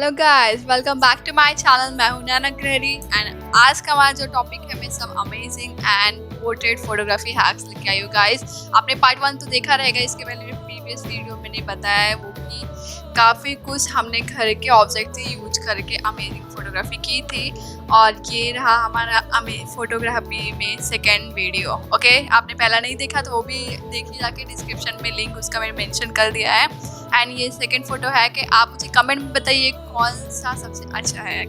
Hello guys, welcome back to my channel. मैं हूं नैना Agrahari and आज का हमारा जो टॉपिक है मैं सब amazing and portrait photography hacks लेके आई हूँ गाइस। आपने पार्ट 1 तो देखा रहेगा, इसके पहले में प्रीवियस वीडियो में नहीं बताया है वो कि काफ़ी कुछ हमने घर के ऑब्जेक्ट यूज करके अमेजिंग फोटोग्राफी की थी और ये रहा हमारा फोटोग्राफी में सेकेंड वीडियो। ओके, आपने पहला नहीं देखा तो वो भी देखिए जाके, डिस्क्रिप्शन में लिंक उसका मैंने मेंशन कर दिया है। एंड ये सेकंड फोटो है कि आप मुझे कमेंट में बताइए कौन सा सबसे अच्छा है।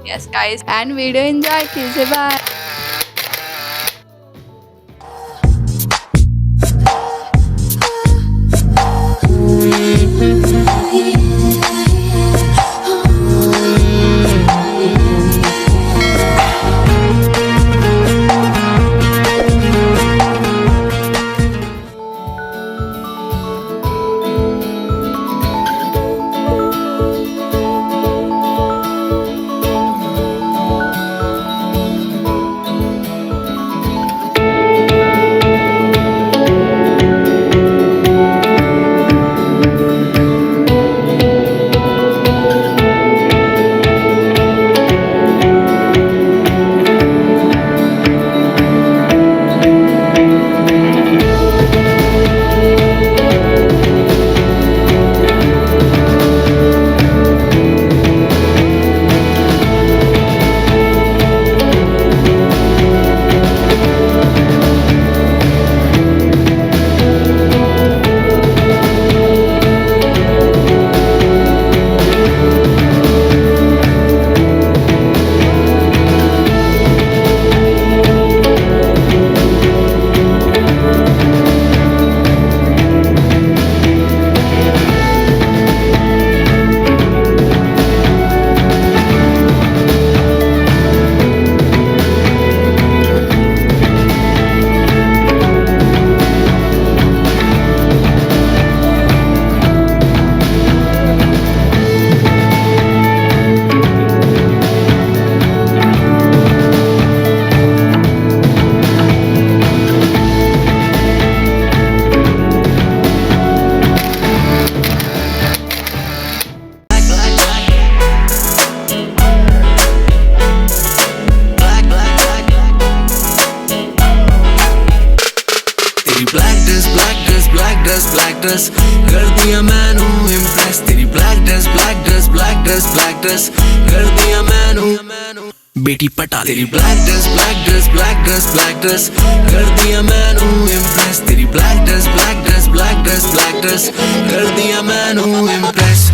Yes guys, and video enjoy कीजिए। बाय। ब्लैक ड्रेस कर दिया मैनू इम्प्रेस। तेरी ब्लैक ड्रेस कर दिया मैनू बेटी पटा। तेरी ब्लैक ड्रेस कर दिया मैनू इम्प्रेस। तेरी ब्लैक ड्रेस कर दिया मैनू इम्प्रेस।